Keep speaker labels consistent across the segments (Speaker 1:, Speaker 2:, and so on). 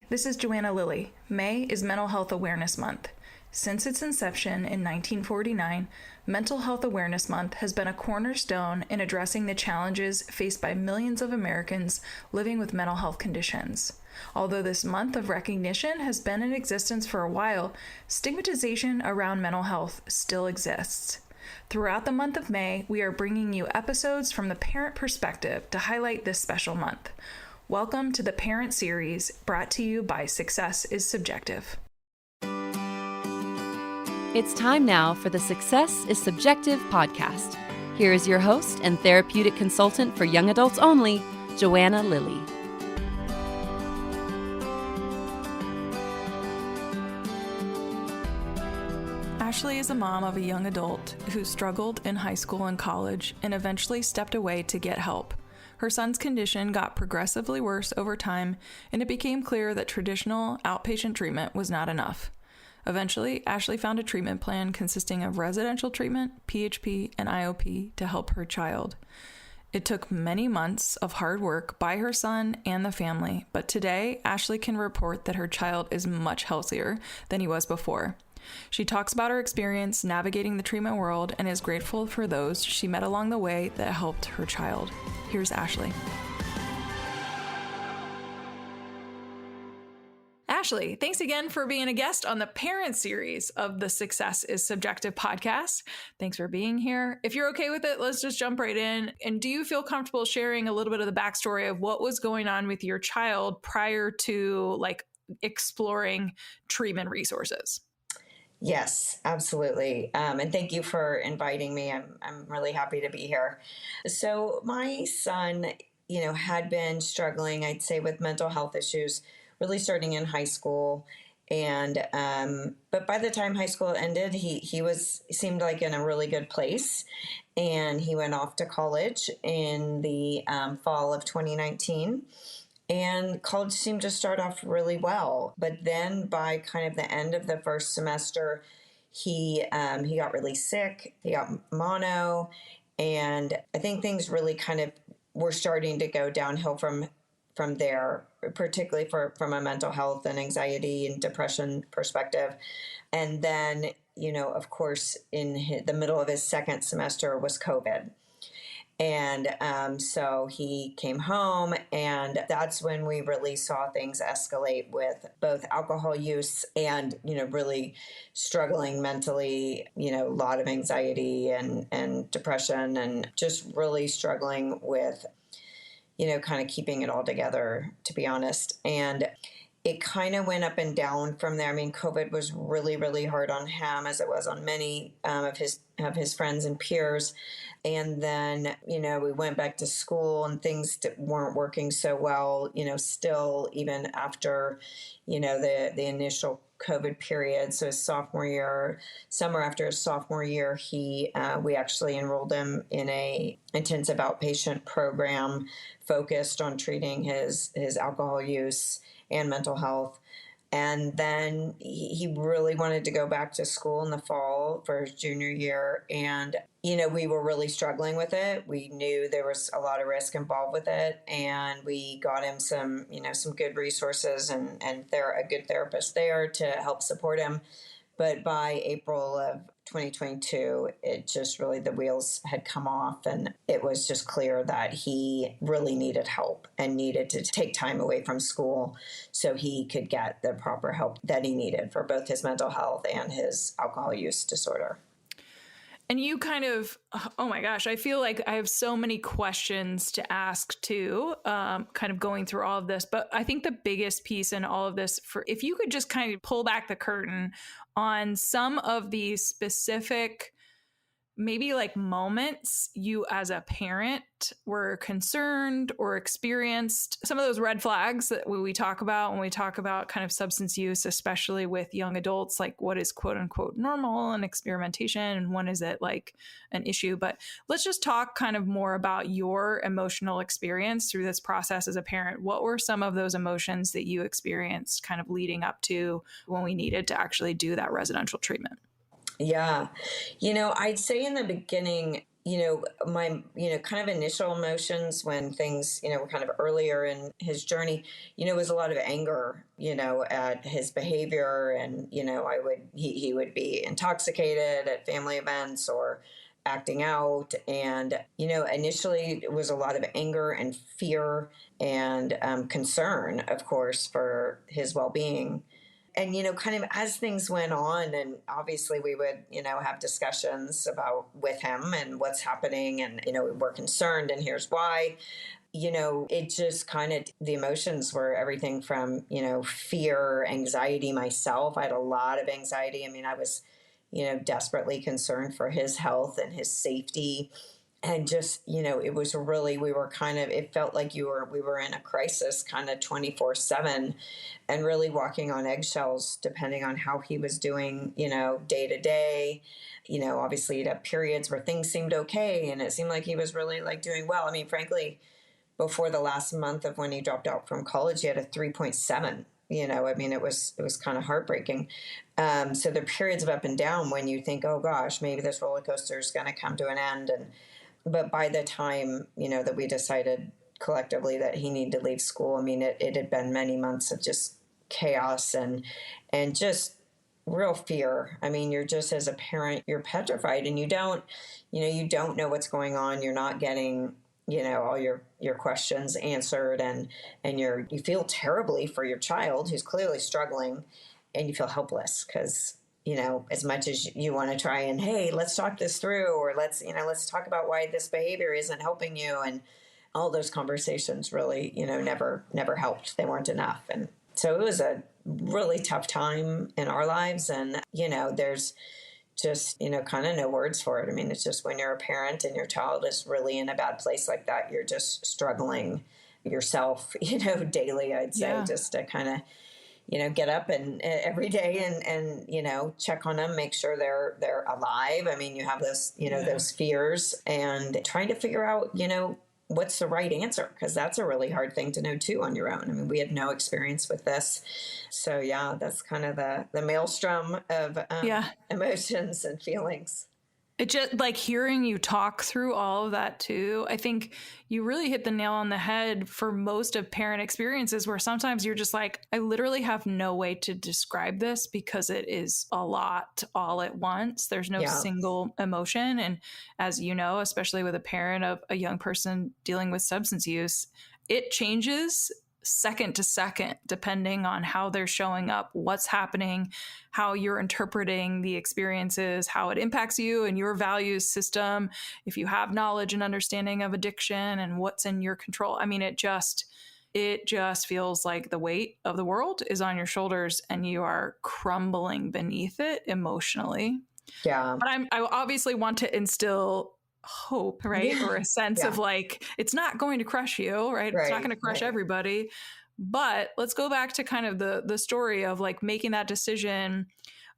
Speaker 1: This is Joanna Lilley. May is Mental Health Awareness Month. Since its inception in 1949, Mental Health Awareness Month has been a cornerstone in addressing the challenges faced by millions of Americans living with mental health conditions. Although this month of recognition has been in existence for a while, stigmatization around mental health still exists. Throughout the month of May, we are bringing you episodes from the parent perspective to highlight this special month. Welcome to the Parent Series, brought to you by Success is Subjective.
Speaker 2: It's time now for the Success is Subjective podcast. Here is your host and therapeutic consultant for young adults only, Joanna Lilley.
Speaker 1: Ashley is a mom of a young adult who struggled in high school and college and eventually stepped away to get help. Her son's condition got progressively worse over time, and it became clear that traditional outpatient treatment was not enough. Eventually, Ashley found a treatment plan consisting of residential treatment, PHP, and IOP to help her child. It took many months of hard work by her son and the family, but today, Ashley can report that her child is much healthier than he was before. She talks about her experience navigating the treatment world and is grateful for those she met along the way that helped her child. Here's Ashley. Ashley, thanks again for being a guest on the Parent Series of the Success is Subjective podcast. Thanks for being here. If you're okay with it, let's just jump right in. And do you feel comfortable sharing a little bit of the backstory of what was going on with your child prior to exploring treatment resources?
Speaker 3: Yes, absolutely. And thank you for inviting me. I'm really happy to be here. So my son, had been struggling, I'd say, with mental health issues, really starting in high school. And but by the time high school ended, he seemed like in a really good place. And he went off to college in the fall of 2019. And college seemed to start off really well. But then by kind of the end of the first semester, he got really sick. He got mono. And I think things really kind of were starting to go downhill from there, particularly from a mental health and anxiety and depression perspective. And then, of course, in the middle of his second semester was COVID. And so he came home, and that's when we really saw things escalate with both alcohol use and, really struggling mentally, a lot of anxiety and depression, and just really struggling with, kind of keeping it all together, to be honest. And it kind of went up and down from there. I mean, COVID was really, really hard on him, as it was on many of his friends and peers. And then, we went back to school and things weren't working so well, still even after, the initial COVID period. So his sophomore year, summer after his sophomore year, we actually enrolled him in a intensive outpatient program focused on treating his alcohol use and mental health. And then he really wanted to go back to school in the fall for his junior year. And, we were really struggling with it. We knew there was a lot of risk involved with it. And we got him some good resources and a good therapist there to help support him. But by April of 2022, it just really, the wheels had come off, and it was just clear that he really needed help and needed to take time away from school so he could get the proper help that he needed for both his mental health and his alcohol use disorder.
Speaker 1: And you kind of, oh my gosh, I feel like I have so many questions to ask too, kind of going through all of this. But I think the biggest piece in all of this, if you could just kind of pull back the curtain on some of these specific, maybe moments you as a parent were concerned or experienced some of those red flags that we talk about when we talk about kind of substance use, especially with young adults, like what is quote unquote normal and experimentation, and when is it an issue. But let's just talk kind of more about your emotional experience through this process as a parent. What were some of those emotions that you experienced kind of leading up to when we needed to actually do that residential treatment?
Speaker 3: Yeah. I'd say in the beginning, my, kind of initial emotions when things, were kind of earlier in his journey, was a lot of anger, at his behavior. And, he would be intoxicated at family events or acting out. And, initially it was a lot of anger and fear and concern, of course, for his well-being. And, kind of as things went on, and obviously we would, have discussions about with him and what's happening. And, we're concerned and here's why, it just kind of, the emotions were everything from, fear, anxiety myself. I had a lot of anxiety. I mean, I was, desperately concerned for his health and his safety. And just, it was really, it felt like we were in a crisis kind of 24/7 and really walking on eggshells, depending on how he was doing, day to day. Obviously he'd have periods where things seemed okay. And it seemed like he was really like doing well. I mean, frankly, before the last month of when he dropped out from college, he had a 3.7. I mean, it was kind of heartbreaking. So the periods of up and down when you think, oh gosh, maybe this roller coaster is going to come to an end. But by the time, that we decided collectively that he needed to leave school, I mean, it had been many months of just chaos and just real fear. I mean, you're just, as a parent, you're petrified and you don't know what's going on. You're not getting, all your questions answered and you feel terribly for your child who's clearly struggling, and you feel helpless because, as much as you want to try and, hey, let's talk this through, or let's talk about why this behavior isn't helping you. And all those conversations really, never helped. They weren't enough. And so it was a really tough time in our lives. And, there's just, kind of no words for it. I mean, it's just when you're a parent and your child is really in a bad place like that, you're just struggling yourself, daily, I'd say, just to kind of, get up and every day and check on them, make sure they're alive. I mean, you have this, those fears and trying to figure out, what's the right answer? Because that's a really hard thing to know too on your own. I mean, we had no experience with this. So yeah, that's kind of the maelstrom of emotions and feelings.
Speaker 1: It just, like, hearing you talk through all of that too, I think you really hit the nail on the head for most of parent experiences, where sometimes you're just like, I literally have no way to describe this because it is a lot all at once. There's no single emotion. And as you know, especially with a parent of a young person dealing with substance use, it changes second to second, depending on how they're showing up, what's happening, how you're interpreting the experiences, how it impacts you and your values system, if you have knowledge and understanding of addiction and what's in your control. I mean, it just feels like the weight of the world is on your shoulders and you are crumbling beneath it emotionally.
Speaker 3: Yeah.
Speaker 1: But I obviously want to instill hope, right? Or a sense of like, it's not going to crush you, right? It's not going to crush everybody. But let's go back to kind of the story of like making that decision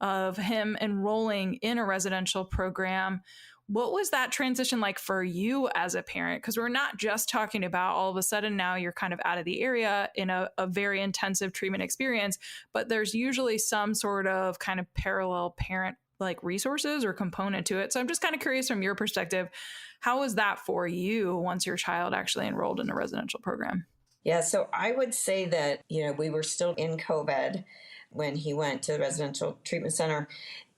Speaker 1: of him enrolling in a residential program. What was that transition like for you as a parent? Because we're not just talking about all of a sudden now you're kind of out of the area in a very intensive treatment experience, but there's usually some sort of kind of parallel parent like resources or component to it. So I'm just kind of curious from your perspective, how was that for you once your child actually enrolled in a residential program?
Speaker 3: Yeah, so I would say that, we were still in COVID when he went to the residential treatment center.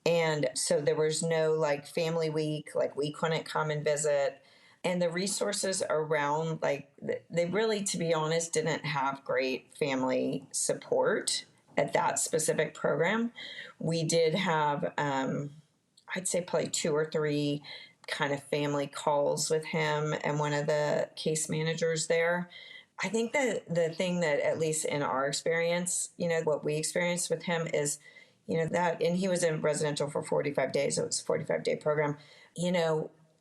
Speaker 3: And so there was no like family week, like we couldn't come and visit. And the resources around, like they really, to be honest, didn't have great family support at that specific program. We did have, I'd say probably 2 or 3 kind of family calls with him and one of the case managers there. I think that the thing that, at least in our experience, what we experienced with him is, that, and he was in residential for 45 days. It was a 45-day program.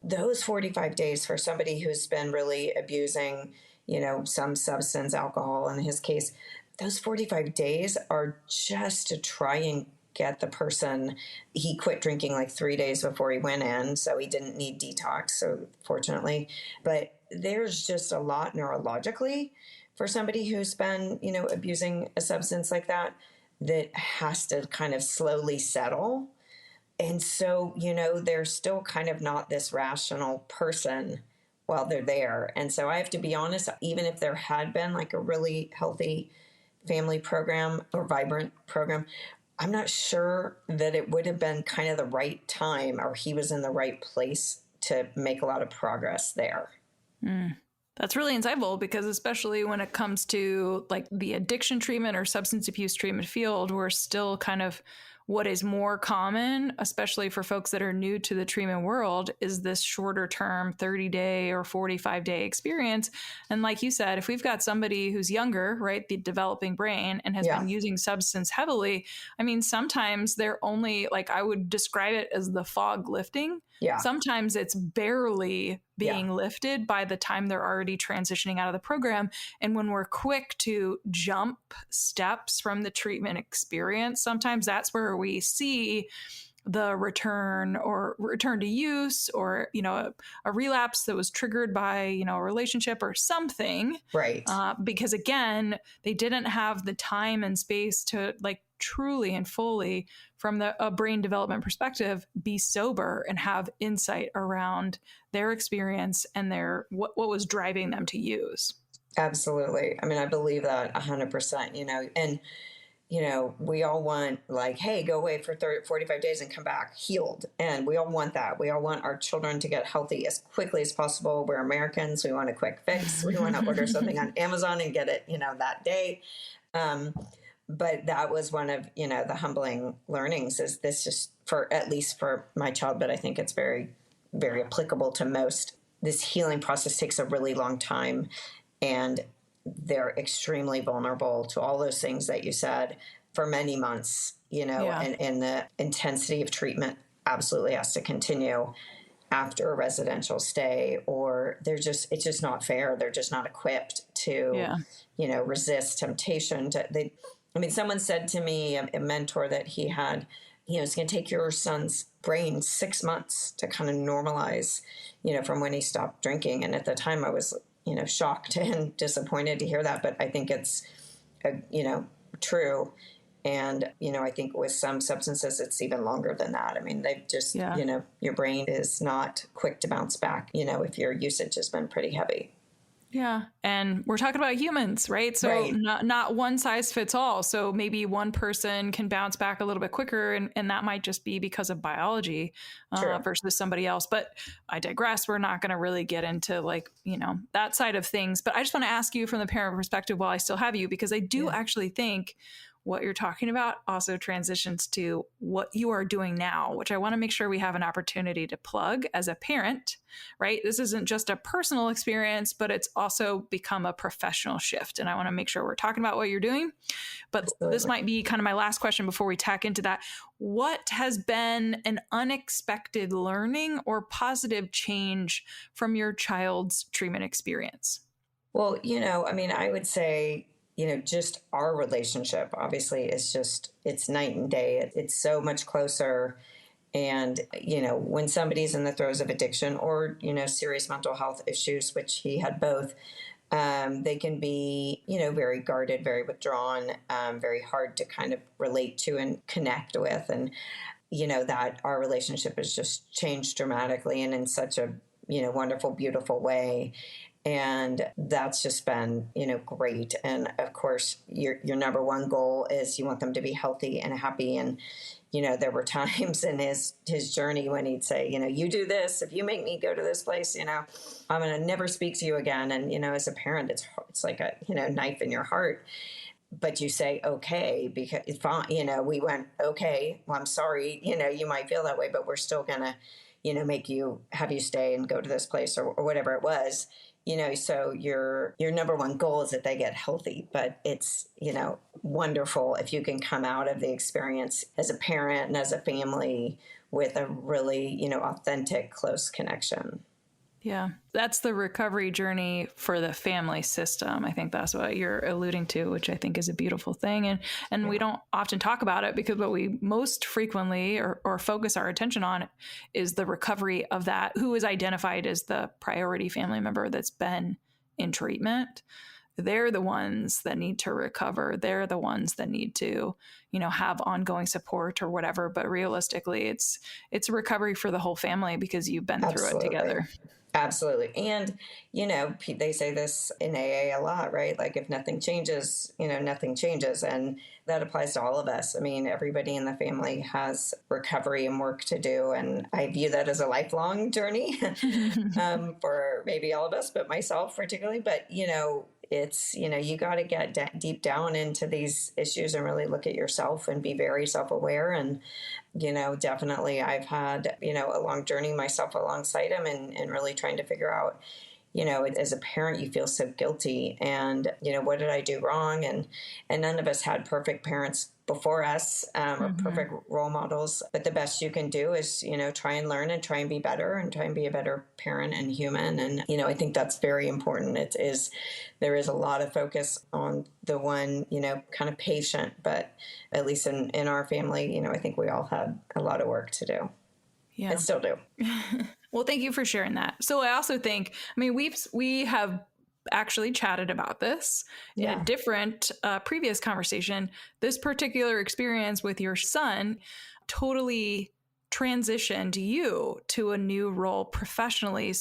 Speaker 3: Those 45 days for somebody who's been really abusing, some substance, alcohol in his case, those 45 days are just to try and get the person. He quit drinking like 3 days before he went in, so he didn't need detox, so fortunately. But there's just a lot neurologically for somebody who's been, abusing a substance like that has to kind of slowly settle. And so, they're still kind of not this rational person while they're there. And so I have to be honest, even if there had been like a really healthy family program or vibrant program, I'm not sure that it would have been kind of the right time or he was in the right place to make a lot of progress there.
Speaker 1: That's really insightful, because especially when it comes to like the addiction treatment or substance abuse treatment field, we're still kind of, what is more common, especially for folks that are new to the treatment world, is this shorter term 30-day or 45-day experience. And like you said, if we've got somebody who's younger, right, the developing brain, and has been using substance heavily, I mean, sometimes they're only, like, I would describe it as the fog lifting.
Speaker 3: Yeah.
Speaker 1: Sometimes it's barely being lifted by the time they're already transitioning out of the program. And when we're quick to jump steps from the treatment experience, sometimes that's where we see the return to use, or, a relapse that was triggered by, a relationship or something.
Speaker 3: Right.
Speaker 1: Because again, they didn't have the time and space to like truly and fully, from a brain development perspective, be sober and have insight around their experience and what was driving them to use.
Speaker 3: Absolutely. I mean, I believe that 100%, and, we all want like, hey, go away for 45 days and come back healed. And we all want that. We all want our children to get healthy as quickly as possible. We're Americans. We want a quick fix. We want to order something on Amazon and get it, that day. But that was one of, the humbling learnings, is this just at least for my child, but I think it's very, very applicable to most. This healing process takes a really long time, and they're extremely vulnerable to all those things that you said for many months, and the intensity of treatment absolutely has to continue after a residential stay, or it's just not fair. They're just not equipped to, resist temptation. Someone said to me, a mentor, that he had, it's going to take your son's brain 6 months to kind of normalize, from when he stopped drinking. And at the time I was, shocked and disappointed to hear that. But I think it's, true. And, I think with some substances, it's even longer than that. I mean, they've just, your brain is not quick to bounce back, if your usage has been pretty heavy.
Speaker 1: Yeah. And we're talking about humans, right? So not one size fits all. So maybe one person can bounce back a little bit quicker, and that might just be because of biology versus somebody else. But I digress. We're not going to really get into that side of things. But I just want to ask you from the parent perspective while I still have you, because I do actually think what you're talking about also transitions to what you are doing now, which I want to make sure we have an opportunity to plug as a parent, right? This isn't just a personal experience, but it's also become a professional shift. And I want to make sure we're talking about what you're doing. But Absolutely. This might be kind of my last question before we tack into that. What has been an unexpected learning or positive change from your child's treatment experience?
Speaker 3: Well, I would say, just our relationship obviously is it's night and day. It's so much closer. And, when somebody's in the throes of addiction or, serious mental health issues, which he had both, they can be, very guarded, very withdrawn, very hard to kind of relate to and connect with. And, that our relationship has just changed dramatically and in such a, wonderful, beautiful way. And that's just been, great. And of course, your number one goal is you want them to be healthy and happy. And, there were times in his journey when he'd say, you do this, if you make me go to this place, I'm going to never speak to you again. And, as a parent, it's like a, knife in your heart. But you say, okay, because it's fine. We went, okay, well, I'm sorry, you might feel that way, but we're still going to, have you stay and go to this place or whatever it was. So your number one goal is that they get healthy, but it's, wonderful if you can come out of the experience as a parent and as a family with a really, authentic, close connection.
Speaker 1: Yeah, that's the recovery journey for the family system. I think that's what you're alluding to, which I think is a beautiful thing. And we don't often talk about it because what we most frequently or focus our attention on is the recovery of that, who is identified as the priority family member that's been in treatment. they're the ones that need to recover. They're the ones that need to, have ongoing support or whatever. But realistically, it's a recovery for the whole family because you've been through it
Speaker 3: Absolutely.
Speaker 1: together.
Speaker 3: Absolutely. And, they say this in AA a lot, right? Like if nothing changes, nothing changes. And that applies to all of us. I mean, everybody in the family has recovery and work to do. And I view that as a lifelong journey for maybe all of us, but myself particularly. But, it's, you got to get deep down into these issues and really look at yourself and be very self-aware. And, definitely I've had, a long journey myself alongside him and really trying to figure out, as a parent, you feel so guilty and, what did I do wrong? And none of us had perfect parents before us or perfect role models. But the best you can do is, try and learn and try and be better and try and be a better parent and human. And, I think that's very important. There is a lot of focus on the one, kind of patient, but at least in our family, I think we all had a lot of work to do.
Speaker 1: Yeah.
Speaker 3: And still do.
Speaker 1: Well, thank you for sharing that. So I also think, we have actually chatted about this in a different previous conversation. This particular experience with your son totally transitioned you to a new role professionally.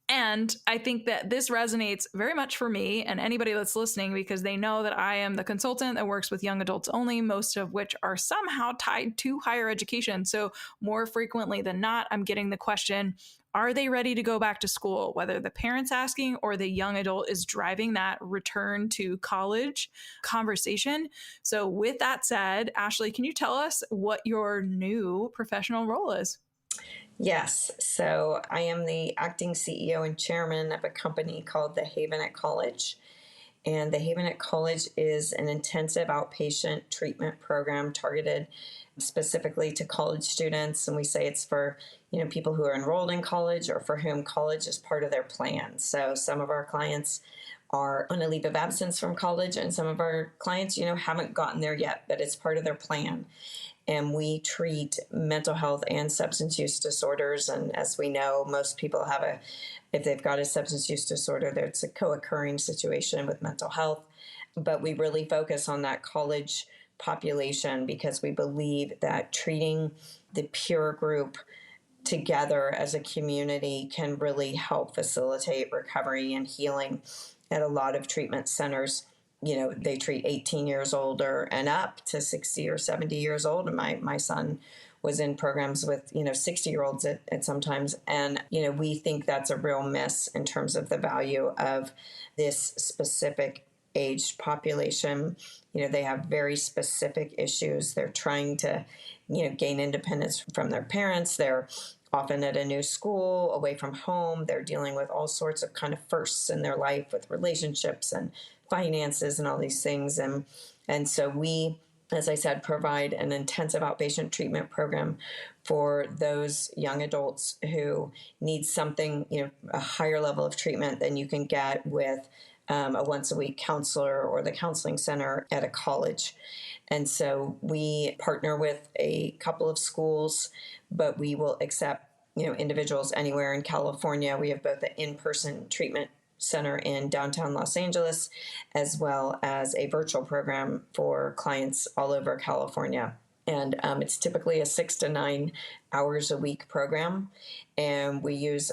Speaker 1: And I think that this resonates very much for me and anybody that's listening, because they know that I am the consultant that works with young adults only, most of which are somehow tied to higher education. So more frequently than not, I'm getting the question, are they ready to go back to school? Whether the parent's asking or the young adult is driving that return to college conversation. So with that said, Ashley, can you tell us what your new professional role is?
Speaker 3: Yes. So I am the acting CEO and chairman of a company called the Haven at College. And the Haven at College is an intensive outpatient treatment program targeted specifically to college students. And we say it's for, people who are enrolled in college or for whom college is part of their plan. So some of our clients are on a leave of absence from college, and some of our clients, haven't gotten there yet, but it's part of their plan. And we treat mental health and substance use disorders. And as we know, most people if they've got a substance use disorder, it's a co-occurring situation with mental health. But we really focus on that college population because we believe that treating the peer group together as a community can really help facilitate recovery and healing. At a lot of treatment centers, they treat 18 years older and up to 60 or 70 years old. And my son was in programs with, 60-year-olds at sometimes. And, we think that's a real miss in terms of the value of this specific aged population. They have very specific issues. They're trying to, gain independence from their parents. They're often at a new school, away from home. They're dealing with all sorts of kind of firsts in their life with relationships and finances and all these things. And so we, as I said, provide an intensive outpatient treatment program for those young adults who need something, a higher level of treatment than you can get with a once-a-week counselor or the counseling center at a college. And so we partner with a couple of schools, but we will accept, individuals anywhere in California. We have both an in-person treatment center in downtown Los Angeles, as well as a virtual program for clients all over California. And it's typically a 6 to 9 hours a week program. And we use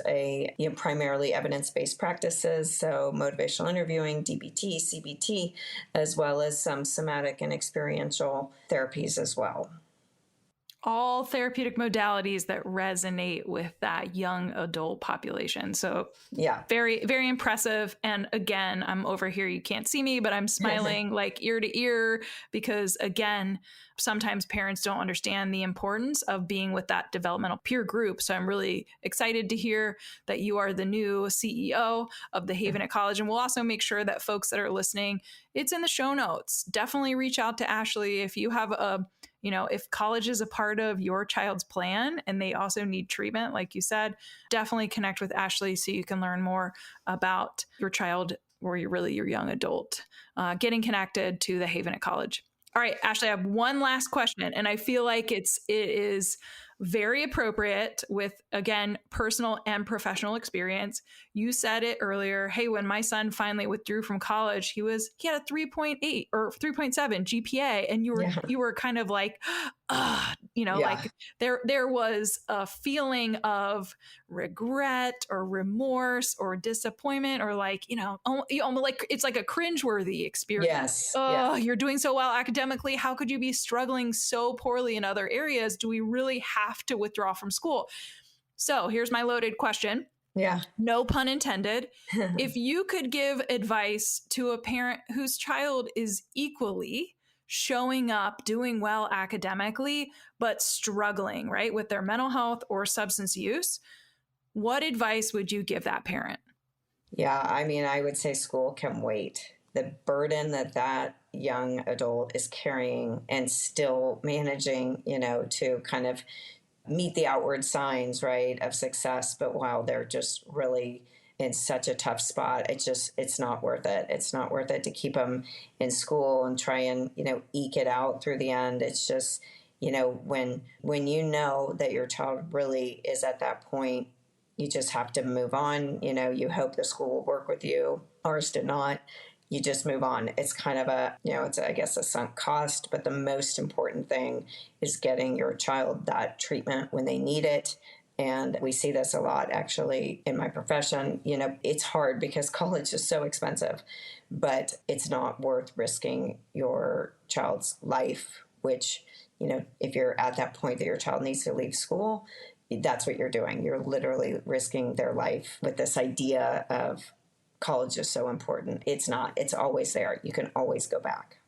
Speaker 3: primarily evidence-based practices, so motivational interviewing, DBT, CBT, as well as some somatic and experiential therapies as well.
Speaker 1: All therapeutic modalities that resonate with that young adult population. So yeah, very, very impressive. And again, I'm over here, you can't see me, but I'm smiling like ear to ear because again, sometimes parents don't understand the importance of being with that developmental peer group. So I'm really excited to hear that you are the new CEO of the Haven at College. And we'll also make sure that folks that are listening, it's in the show notes. Definitely reach out to Ashley if you have if college is a part of your child's plan and they also need treatment, like you said, definitely connect with Ashley so you can learn more about your child or your young adult getting connected to the Haven at College. All right, Ashley, I have one last question, and I feel like it is very appropriate with, again, personal and professional experience. You said it earlier. Hey, when my son finally withdrew from college, he had a 3.8 or 3.7 GPA. And you were kind of like, like there was a feeling of regret or remorse or disappointment, or like, like it's like a cringeworthy experience. You're doing so well academically. How could you be struggling so poorly in other areas? Do we really have to withdraw from school? So here's my loaded question.
Speaker 3: Yeah.
Speaker 1: No pun intended. If you could give advice to a parent whose child is equally showing up, doing well academically, but struggling, right, with their mental health or substance use, what advice would you give that parent?
Speaker 3: Yeah, I mean, I would say school can wait. The burden that young adult is carrying and still managing, to kind of meet the outward signs, right, of success, but while they're just really in such a tough spot, it's not worth it. It's not worth it to keep them in school and try and, eke it out through the end. It's just, when you know that your child really is at that point, you just have to move on. You hope the school will work with you. Ours did not. You just move on. It's kind of it's, I guess, a sunk cost, but the most important thing is getting your child that treatment when they need it. And we see this a lot, actually, in my profession. It's hard because college is so expensive, but it's not worth risking your child's life, which, if you're at that point that your child needs to leave school, that's what you're doing. You're literally risking their life with this idea of college is so important. It's not. It's always there. You can always go back.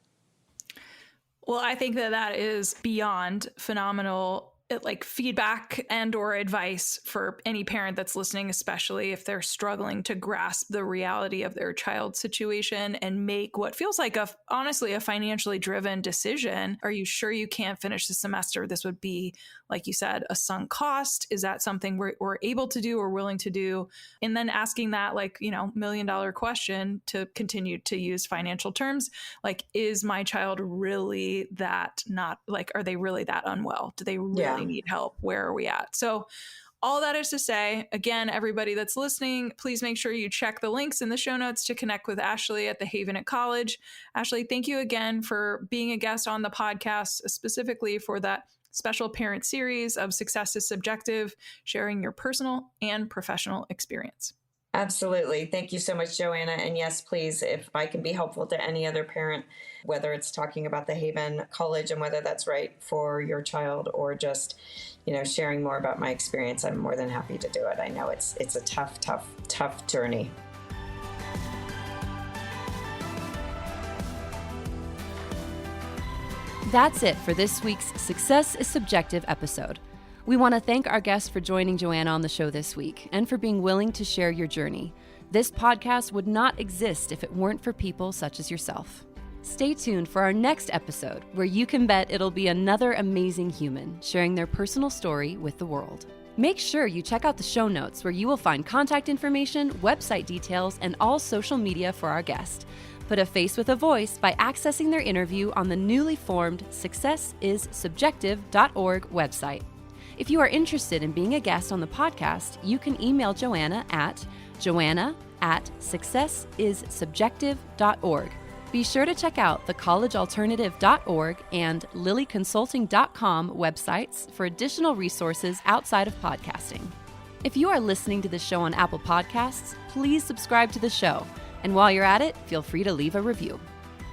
Speaker 1: Well, I think that is beyond phenomenal, like feedback and or advice for any parent that's listening, especially if they're struggling to grasp the reality of their child's situation and make what feels like honestly a financially driven decision. Are you sure you can't finish the semester? This would be, like you said, a sunk cost. Is that something we're able to do or willing to do? And then asking that, like, $1 million question, to continue to use financial terms, like, is my child really that not, like, are they really that unwell? Do they really need help? Where are we at? So all that is to say, again, everybody that's listening, please make sure you check the links in the show notes to connect with Ashley at the Haven at College. Ashley, thank you again for being a guest on the podcast, specifically for that special parent series of Success is Subjective, sharing your personal and professional experience.
Speaker 3: Absolutely. Thank you so much, Joanna. And yes, please, if I can be helpful to any other parent, whether it's talking about the Haven College and whether that's right for your child, or just, sharing more about my experience, I'm more than happy to do it. I know it's a tough journey.
Speaker 2: That's it for this week's Success is Subjective episode. We want to thank our guests for joining Joanna on the show this week and for being willing to share your journey. This podcast would not exist if it weren't for people such as yourself. Stay tuned for our next episode, where you can bet it'll be another amazing human sharing their personal story with the world. Make sure you check out the show notes, where you will find contact information, website details, and all social media for our guest. Put a face with a voice by accessing their interview on the newly formed successissubjective.org website. If you are interested in being a guest on the podcast, you can email Joanna at joanna@successissubjective.org. Be sure to check out the collegealternative.org and lilyconsulting.com websites for additional resources outside of podcasting. If you are listening to the show on Apple Podcasts, please subscribe to the show. And while you're at it, feel free to leave a review.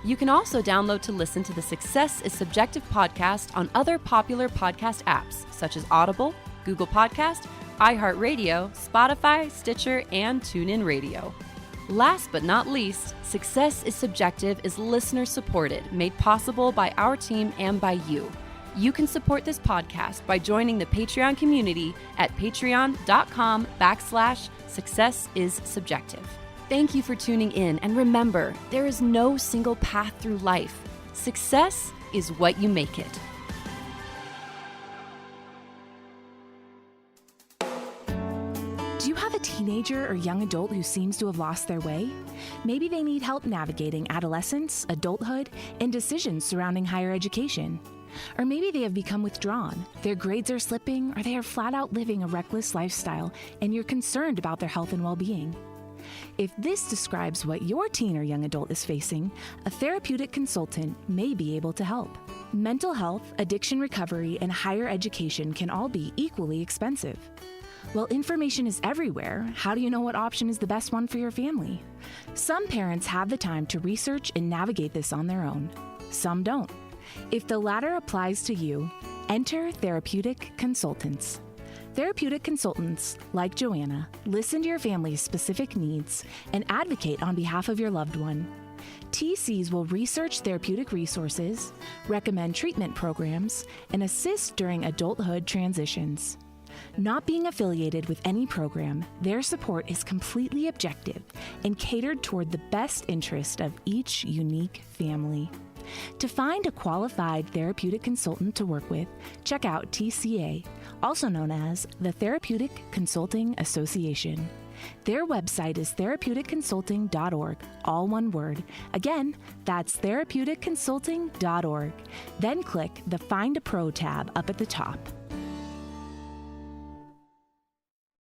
Speaker 2: You can also download to listen to the Success is Subjective podcast on other popular podcast apps, such as Audible, Google Podcast, iHeartRadio, Spotify, Stitcher, and TuneIn Radio. Last but not least, Success is Subjective is listener-supported, made possible by our team and by you. You can support this podcast by joining the Patreon community at patreon.com/successissubjective. Thank you for tuning in, and remember, there is no single path through life. Success is what you make it.
Speaker 4: Do you have a teenager or young adult who seems to have lost their way? Maybe they need help navigating adolescence, adulthood, and decisions surrounding higher education. Or maybe they have become withdrawn, their grades are slipping, or they are flat out living a reckless lifestyle, and you're concerned about their health and well-being. If this describes what your teen or young adult is facing, a therapeutic consultant may be able to help. Mental health, addiction recovery, and higher education can all be equally expensive. While information is everywhere, how do you know what option is the best one for your family? Some parents have the time to research and navigate this on their own. Some don't. If the latter applies to you, enter therapeutic consultants. Therapeutic consultants, like Joanna, listen to your family's specific needs and advocate on behalf of your loved one. TCs will research therapeutic resources, recommend treatment programs, and assist during adulthood transitions. Not being affiliated with any program, their support is completely objective and catered toward the best interest of each unique family. To find a qualified therapeutic consultant to work with, check out TCA, also known as the Therapeutic Consulting Association. Their website is therapeuticconsulting.org, all one word. Again, that's therapeuticconsulting.org. Then click the Find a Pro tab up at the top.